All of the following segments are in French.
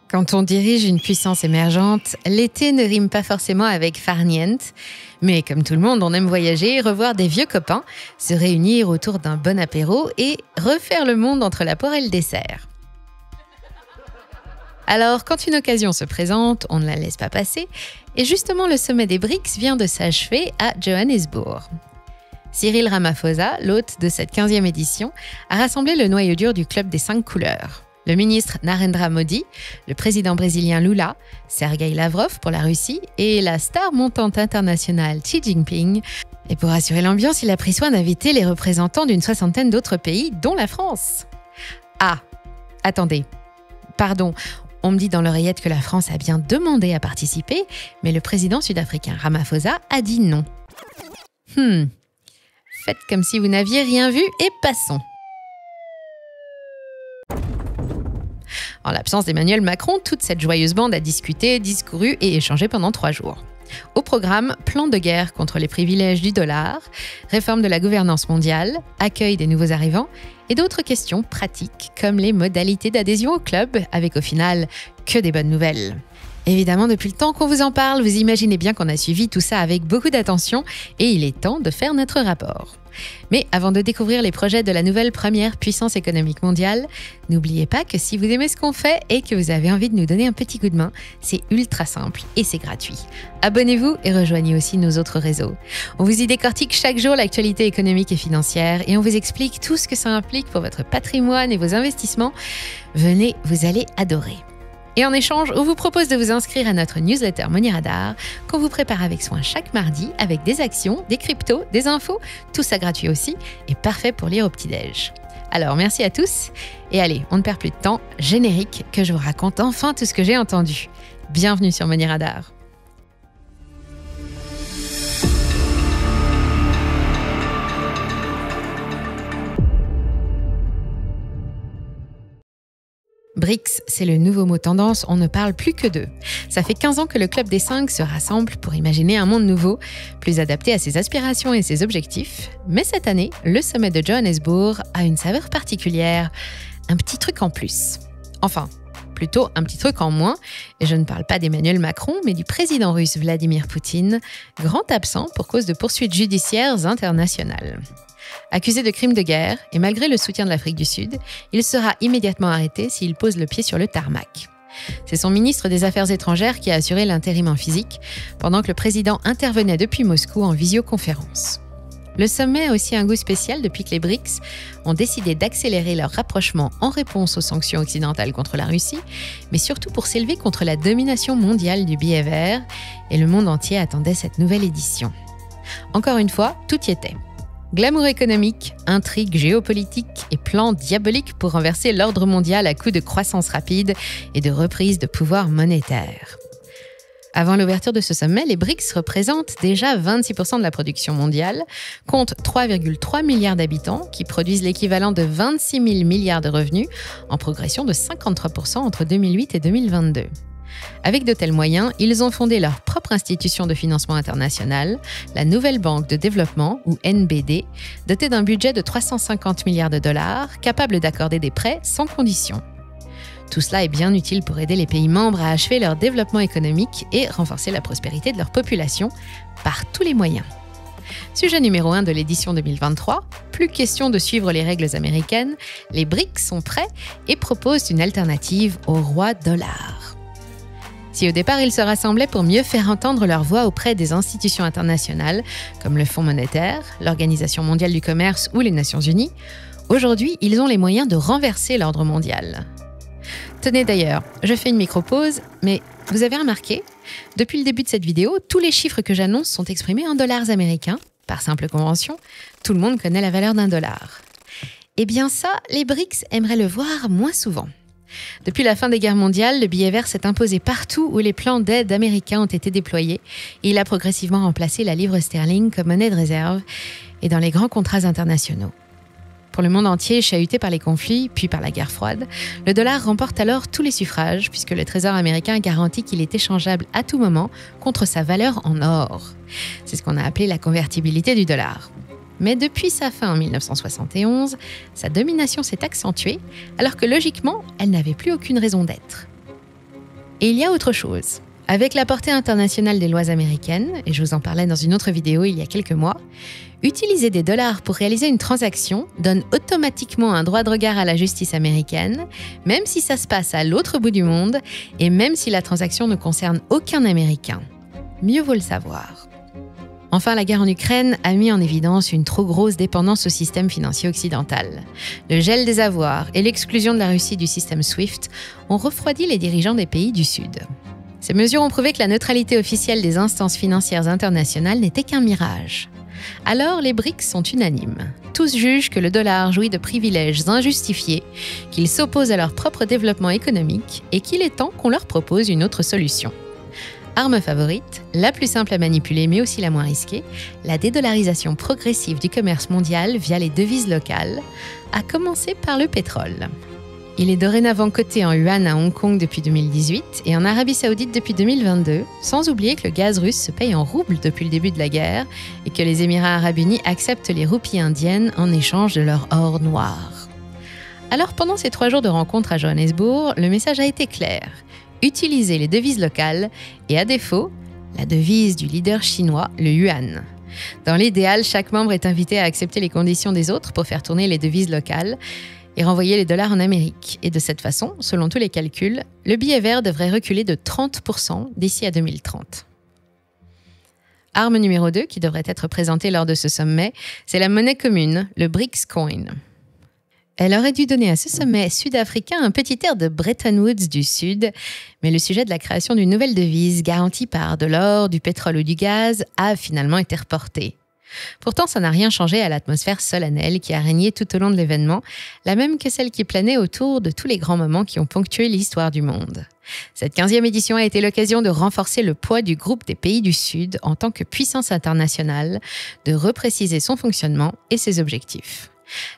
Quand on dirige une puissance émergente, l'été ne rime pas forcément avec farniente. Mais comme tout le monde, on aime voyager, revoir des vieux copains, se réunir autour d'un bon apéro et refaire le monde entre la poire et le dessert. Alors, quand une occasion se présente, on ne la laisse pas passer. Et justement, le sommet des BRICS vient de s'achever à Johannesburg. Cyril Ramaphosa, l'hôte de cette 15e édition, a rassemblé le noyau dur du club des 5 couleurs. Le ministre Narendra Modi, le président brésilien Lula, Sergueï Lavrov pour la Russie et la star montante internationale Xi Jinping. Et pour assurer l'ambiance, il a pris soin d'inviter les représentants d'une 60aine d'autres pays, dont la France. Ah, attendez, pardon, on me dit dans l'oreillette que la France a bien demandé à participer, mais le président sud-africain Ramaphosa a dit non. Faites comme si vous n'aviez rien vu et passons. En l'absence d'Emmanuel Macron, toute cette joyeuse bande a discuté, discouru et échangé pendant 3 jours. Au programme, plan de guerre contre les privilèges du dollar, réforme de la gouvernance mondiale, accueil des nouveaux arrivants et d'autres questions pratiques comme les modalités d'adhésion au club, avec au final que des bonnes nouvelles. Évidemment, depuis le temps qu'on vous en parle, vous imaginez bien qu'on a suivi tout ça avec beaucoup d'attention et il est temps de faire notre rapport. Mais avant de découvrir les projets de la nouvelle première puissance économique mondiale, n'oubliez pas que si vous aimez ce qu'on fait et que vous avez envie de nous donner un petit coup de main, c'est ultra simple et c'est gratuit. Abonnez-vous et rejoignez aussi nos autres réseaux. On vous y décortique chaque jour l'actualité économique et financière et on vous explique tout ce que ça implique pour votre patrimoine et vos investissements. Venez, vous allez adorer. Et en échange, on vous propose de vous inscrire à notre newsletter Money Radar qu'on vous prépare avec soin chaque mardi avec des actions, des cryptos, des infos, tout ça gratuit aussi et parfait pour lire au petit-déj. Alors merci à tous et allez, on ne perd plus de temps, générique que je vous raconte enfin tout ce que j'ai entendu. Bienvenue sur Money Radar. BRICS, c'est le nouveau mot tendance, on ne parle plus que d'eux. Ça fait 15 ans que le Club des 5 se rassemble pour imaginer un monde nouveau, plus adapté à ses aspirations et ses objectifs. Mais cette année, le sommet de Johannesburg a une saveur particulière, un petit truc en plus. Enfin, plutôt un petit truc en moins, et je ne parle pas d'Emmanuel Macron, mais du président russe Vladimir Poutine, grand absent pour cause de poursuites judiciaires internationales. Accusé de crimes de guerre, et malgré le soutien de l'Afrique du Sud, il sera immédiatement arrêté s'il pose le pied sur le tarmac. C'est son ministre des Affaires étrangères qui a assuré l'intérim en physique, pendant que le président intervenait depuis Moscou en visioconférence. Le sommet a aussi un goût spécial depuis que les BRICS ont décidé d'accélérer leur rapprochement en réponse aux sanctions occidentales contre la Russie, mais surtout pour s'élever contre la domination mondiale du billet vert, et le monde entier attendait cette nouvelle édition. Encore une fois, tout y était. Glamour économique, intrigues géopolitiques et plans diaboliques pour renverser l'ordre mondial à coups de croissance rapide et de reprise de pouvoir monétaire. Avant l'ouverture de ce sommet, les BRICS représentent déjà 26% de la production mondiale, comptent 3,3 milliards d'habitants qui produisent l'équivalent de 26 000 milliards de revenus, en progression de 53% entre 2008 et 2022. Avec de tels moyens, ils ont fondé leur propre institution de financement international, la Nouvelle Banque de Développement, ou NBD, dotée d'un budget de 350 milliards de dollars, capable d'accorder des prêts sans condition. Tout cela est bien utile pour aider les pays membres à achever leur développement économique et renforcer la prospérité de leur population par tous les moyens. Sujet numéro 1 de l'édition 2023, plus question de suivre les règles américaines, les BRICS sont prêts et proposent une alternative au roi dollar. Si au départ, ils se rassemblaient pour mieux faire entendre leur voix auprès des institutions internationales, comme le Fonds monétaire, l'Organisation mondiale du commerce ou les Nations unies, aujourd'hui, ils ont les moyens de renverser l'ordre mondial. Tenez d'ailleurs, je fais une micro-pause, mais vous avez remarqué, depuis le début de cette vidéo, tous les chiffres que j'annonce sont exprimés en dollars américains, par simple convention, tout le monde connaît la valeur d'un dollar. Eh bien ça, les BRICS aimeraient le voir moins souvent. Depuis la fin des guerres mondiales, le billet vert s'est imposé partout où les plans d'aide américains ont été déployés et il a progressivement remplacé la livre sterling comme monnaie de réserve et dans les grands contrats internationaux. Pour le monde entier, chahuté par les conflits, puis par la guerre froide, le dollar remporte alors tous les suffrages puisque le Trésor américain garantit qu'il est échangeable à tout moment contre sa valeur en or. C'est ce qu'on a appelé la convertibilité du dollar. Mais depuis sa fin en 1971, sa domination s'est accentuée, alors que logiquement, elle n'avait plus aucune raison d'être. Et il y a autre chose. Avec la portée internationale des lois américaines, et je vous en parlais dans une autre vidéo il y a quelques mois, utiliser des dollars pour réaliser une transaction donne automatiquement un droit de regard à la justice américaine, même si ça se passe à l'autre bout du monde et même si la transaction ne concerne aucun Américain. Mieux vaut le savoir. Enfin, la guerre en Ukraine a mis en évidence une trop grosse dépendance au système financier occidental. Le gel des avoirs et l'exclusion de la Russie du système SWIFT ont refroidi les dirigeants des pays du Sud. Ces mesures ont prouvé que la neutralité officielle des instances financières internationales n'était qu'un mirage. Alors, les BRICS sont unanimes. Tous jugent que le dollar jouit de privilèges injustifiés, qu'il s'oppose à leur propre développement économique et qu'il est temps qu'on leur propose une autre solution. Arme favorite, la plus simple à manipuler mais aussi la moins risquée, la dédollarisation progressive du commerce mondial via les devises locales, à commencer par le pétrole. Il est dorénavant coté en yuan à Hong Kong depuis 2018 et en Arabie Saoudite depuis 2022, sans oublier que le gaz russe se paye en roubles depuis le début de la guerre et que les Émirats arabes unis acceptent les roupies indiennes en échange de leur or noir. Alors pendant ces 3 jours de rencontre à Johannesburg, le message a été clair. Utilisez les devises locales et à défaut, la devise du leader chinois, le yuan. Dans l'idéal, chaque membre est invité à accepter les conditions des autres pour faire tourner les devises locales et renvoyer les dollars en Amérique. Et de cette façon, selon tous les calculs, le billet vert devrait reculer de 30% d'ici à 2030. Arme numéro 2, qui devrait être présentée lors de ce sommet, c'est la monnaie commune, le BRICS Coin. Elle aurait dû donner à ce sommet sud-africain un petit air de Bretton Woods du Sud, mais le sujet de la création d'une nouvelle devise garantie par de l'or, du pétrole ou du gaz a finalement été reporté. Pourtant, ça n'a rien changé à l'atmosphère solennelle qui a régné tout au long de l'événement, la même que celle qui planait autour de tous les grands moments qui ont ponctué l'histoire du monde. Cette 15e édition a été l'occasion de renforcer le poids du groupe des pays du Sud en tant que puissance internationale, de repréciser son fonctionnement et ses objectifs.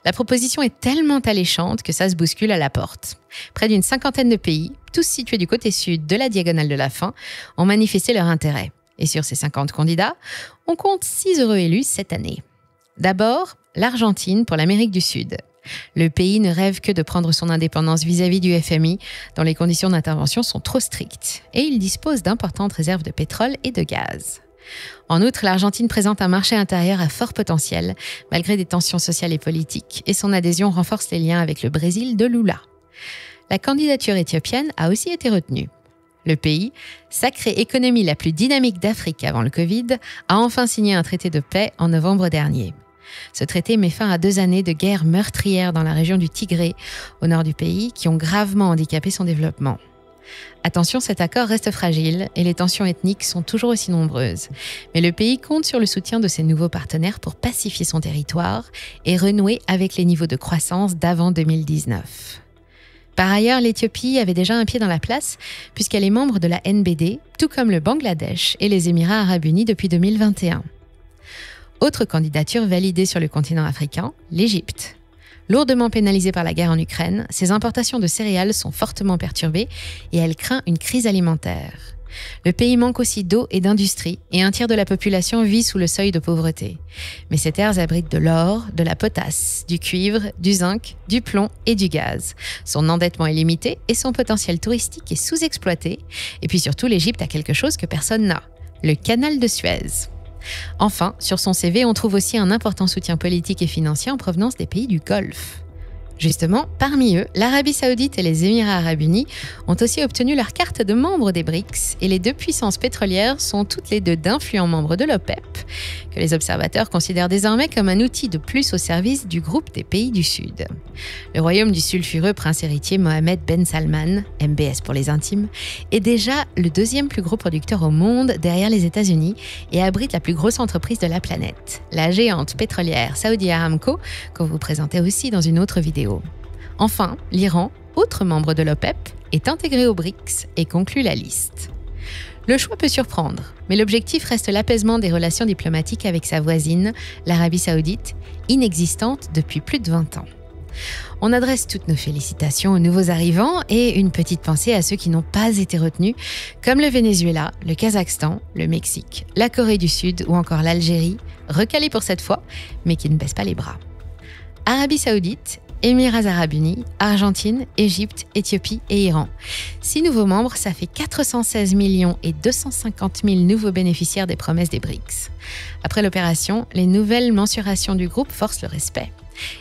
La proposition est tellement alléchante que ça se bouscule à la porte. Près d'une 50aine de pays, tous situés du côté sud de la diagonale de la faim, ont manifesté leur intérêt. Et sur ces 50 candidats, on compte 6 heureux élus cette année. D'abord, l'Argentine pour l'Amérique du Sud. Le pays ne rêve que de prendre son indépendance vis-à-vis du FMI, dont les conditions d'intervention sont trop strictes, et il dispose d'importantes réserves de pétrole et de gaz. En outre, l'Argentine présente un marché intérieur à fort potentiel, malgré des tensions sociales et politiques, et son adhésion renforce les liens avec le Brésil de Lula. La candidature éthiopienne a aussi été retenue. Le pays, sacrée économie la plus dynamique d'Afrique avant le Covid, a enfin signé un traité de paix en novembre dernier. Ce traité met fin à 2 années de guerre meurtrière dans la région du Tigré, au nord du pays, qui ont gravement handicapé son développement. Attention, cet accord reste fragile et les tensions ethniques sont toujours aussi nombreuses. Mais le pays compte sur le soutien de ses nouveaux partenaires pour pacifier son territoire et renouer avec les niveaux de croissance d'avant 2019. Par ailleurs, l'Éthiopie avait déjà un pied dans la place puisqu'elle est membre de la NBD, tout comme le Bangladesh et les Émirats arabes unis depuis 2021. Autre candidature validée sur le continent africain, l'Égypte. Lourdement pénalisée par la guerre en Ukraine, ses importations de céréales sont fortement perturbées et elle craint une crise alimentaire. Le pays manque aussi d'eau et d'industrie et un tiers de la population vit sous le seuil de pauvreté. Mais ces terres abritent de l'or, de la potasse, du cuivre, du zinc, du plomb et du gaz. Son endettement est limité et son potentiel touristique est sous-exploité. Et puis surtout, l'Égypte a quelque chose que personne n'a, le canal de Suez. Enfin, sur son CV, on trouve aussi un important soutien politique et financier en provenance des pays du Golfe. Justement, parmi eux, l'Arabie Saoudite et les Émirats arabes unis ont aussi obtenu leur carte de membre des BRICS et les 2 puissances pétrolières sont toutes les 2 d'influents membres de l'OPEP, que les observateurs considèrent désormais comme un outil de plus au service du groupe des pays du Sud. Le royaume du sulfureux prince héritier Mohammed Ben Salman, MBS pour les intimes, est déjà le 2e plus gros producteur au monde derrière les États-Unis et abrite la plus grosse entreprise de la planète, la géante pétrolière Saudi Aramco, qu'on vous présentait aussi dans une autre vidéo. Enfin, l'Iran, autre membre de l'OPEP, est intégré aux BRICS et conclut la liste. Le choix peut surprendre, mais l'objectif reste l'apaisement des relations diplomatiques avec sa voisine, l'Arabie Saoudite, inexistante depuis plus de 20 ans. On adresse toutes nos félicitations aux nouveaux arrivants et une petite pensée à ceux qui n'ont pas été retenus, comme le Venezuela, le Kazakhstan, le Mexique, la Corée du Sud ou encore l'Algérie, recalés pour cette fois, mais qui ne baissent pas les bras. Arabie Saoudite, Émirats Arabes Unis, Argentine, Égypte, Éthiopie et Iran. 6 nouveaux membres, ça fait 416 millions et 250 000 nouveaux bénéficiaires des promesses des BRICS. Après l'opération, les nouvelles mensurations du groupe forcent le respect.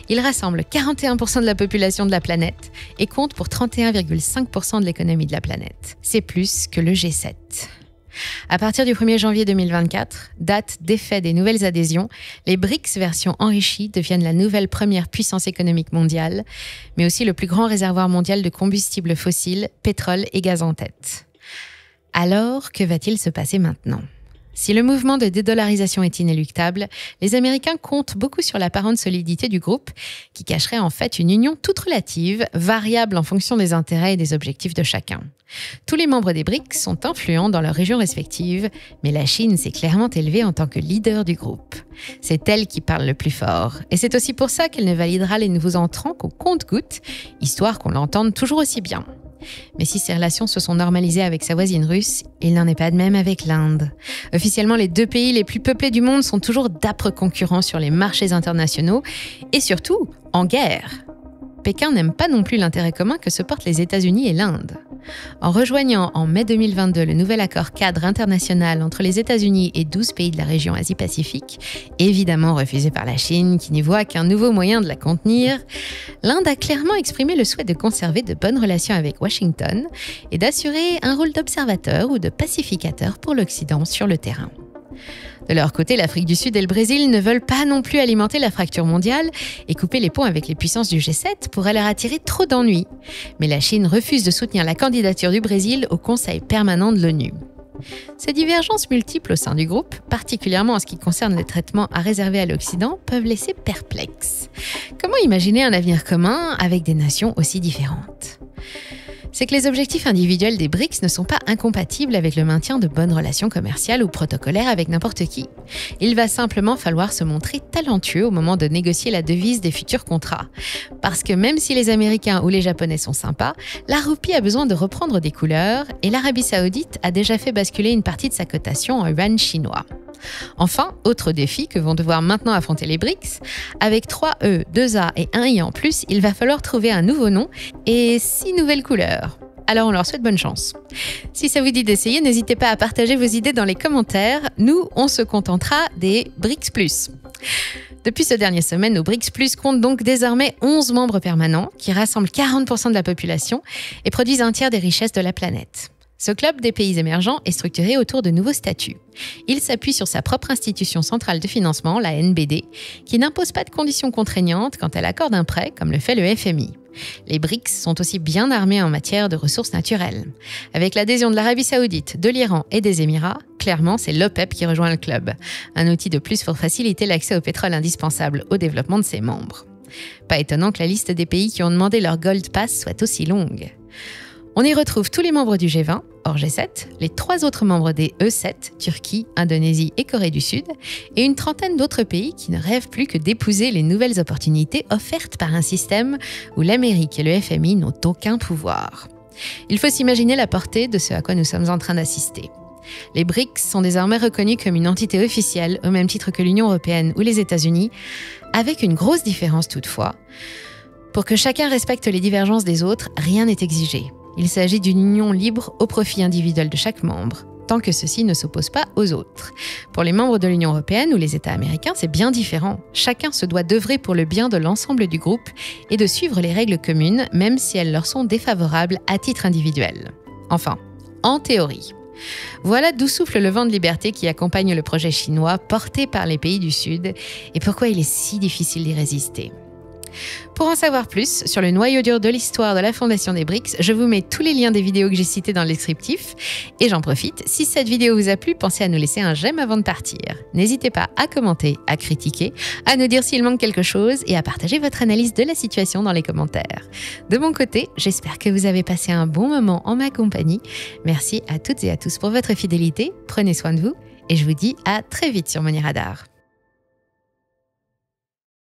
Il rassemble 41% de la population de la planète et compte pour 31,5% de l'économie de la planète. C'est plus que le G7. À partir du 1er janvier 2024, date d'effet des nouvelles adhésions, les BRICS version enrichie deviennent la nouvelle première puissance économique mondiale, mais aussi le plus grand réservoir mondial de combustibles fossiles, pétrole et gaz en tête. Alors, que va-t-il se passer maintenant ? Si le mouvement de dédollarisation est inéluctable, les Américains comptent beaucoup sur l'apparente solidité du groupe, qui cacherait en fait une union toute relative, variable en fonction des intérêts et des objectifs de chacun. Tous les membres des BRICS sont influents dans leurs régions respectives, mais la Chine s'est clairement élevée en tant que leader du groupe. C'est elle qui parle le plus fort, et c'est aussi pour ça qu'elle ne validera les nouveaux entrants qu'au compte-gouttes, histoire qu'on l'entende toujours aussi bien. Mais si ces relations se sont normalisées avec sa voisine russe, il n'en est pas de même avec l'Inde. Officiellement, les 2 pays les plus peuplés du monde sont toujours d'âpres concurrents sur les marchés internationaux et surtout en guerre. Pékin n'aime pas non plus l'intérêt commun que se portent les États-Unis et l'Inde. En rejoignant en mai 2022 le nouvel accord cadre international entre les États-Unis et 12 pays de la région Asie-Pacifique, évidemment refusé par la Chine qui n'y voit qu'un nouveau moyen de la contenir, l'Inde a clairement exprimé le souhait de conserver de bonnes relations avec Washington et d'assurer un rôle d'observateur ou de pacificateur pour l'Occident sur le terrain. De leur côté, l'Afrique du Sud et le Brésil ne veulent pas non plus alimenter la fracture mondiale et couper les ponts avec les puissances du G7 pourrait leur attirer trop d'ennuis. Mais la Chine refuse de soutenir la candidature du Brésil au Conseil permanent de l'ONU. Ces divergences multiples au sein du groupe, particulièrement en ce qui concerne le traitement à réserver à l'Occident, peuvent laisser perplexe. Comment imaginer un avenir commun avec des nations aussi différentes ? C'est que les objectifs individuels des BRICS ne sont pas incompatibles avec le maintien de bonnes relations commerciales ou protocolaires avec n'importe qui. Il va simplement falloir se montrer talentueux au moment de négocier la devise des futurs contrats. Parce que même si les Américains ou les Japonais sont sympas, la roupie a besoin de reprendre des couleurs et l'Arabie Saoudite a déjà fait basculer une partie de sa cotation en yuan chinois. Enfin, autre défi que vont devoir maintenant affronter les BRICS, avec 3 E, 2 A et 1 I en plus, il va falloir trouver un nouveau nom et 6 nouvelles couleurs. Alors on leur souhaite bonne chance. Si ça vous dit d'essayer, n'hésitez pas à partager vos idées dans les commentaires. Nous, on se contentera des BRICS+. Depuis ce dernier sommet, nos BRICS+ comptent donc désormais 11 membres permanents qui rassemblent 40% de la population et produisent un tiers des richesses de la planète. Ce club des pays émergents est structuré autour de nouveaux statuts. Il s'appuie sur sa propre institution centrale de financement, la NBD, qui n'impose pas de conditions contraignantes quand elle accorde un prêt, comme le fait le FMI. Les BRICS sont aussi bien armés en matière de ressources naturelles. Avec l'adhésion de l'Arabie Saoudite, de l'Iran et des Émirats, clairement, c'est l'OPEP qui rejoint le club. Un outil de plus pour faciliter l'accès au pétrole indispensable au développement de ses membres. Pas étonnant que la liste des pays qui ont demandé leur Gold Pass soit aussi longue. On y retrouve tous les membres du G20, hors G7, les 3 autres membres des E7, Turquie, Indonésie et Corée du Sud, et une trentaine d'autres pays qui ne rêvent plus que d'épouser les nouvelles opportunités offertes par un système où l'Amérique et le FMI n'ont aucun pouvoir. Il faut s'imaginer la portée de ce à quoi nous sommes en train d'assister. Les BRICS sont désormais reconnus comme une entité officielle, au même titre que l'Union européenne ou les États-Unis, avec une grosse différence toutefois. Pour que chacun respecte les divergences des autres, rien n'est exigé. Il s'agit d'une union libre au profit individuel de chaque membre, tant que ceux-ci ne s'opposent pas aux autres. Pour les membres de l'Union européenne ou les États américains, c'est bien différent. Chacun se doit d'œuvrer pour le bien de l'ensemble du groupe et de suivre les règles communes, même si elles leur sont défavorables à titre individuel. Enfin, en théorie. Voilà d'où souffle le vent de liberté qui accompagne le projet chinois porté par les pays du Sud et pourquoi il est si difficile d'y résister. Pour en savoir plus sur le noyau dur de l'histoire de la fondation des BRICS, je vous mets tous les liens des vidéos que j'ai citées dans le descriptif. Et j'en profite, si cette vidéo vous a plu, pensez à nous laisser un j'aime avant de partir. N'hésitez pas à commenter, à critiquer, à nous dire s'il manque quelque chose et à partager votre analyse de la situation dans les commentaires. De mon côté, j'espère que vous avez passé un bon moment en ma compagnie. Merci à toutes et à tous pour votre fidélité, prenez soin de vous et je vous dis à très vite sur Money Radar.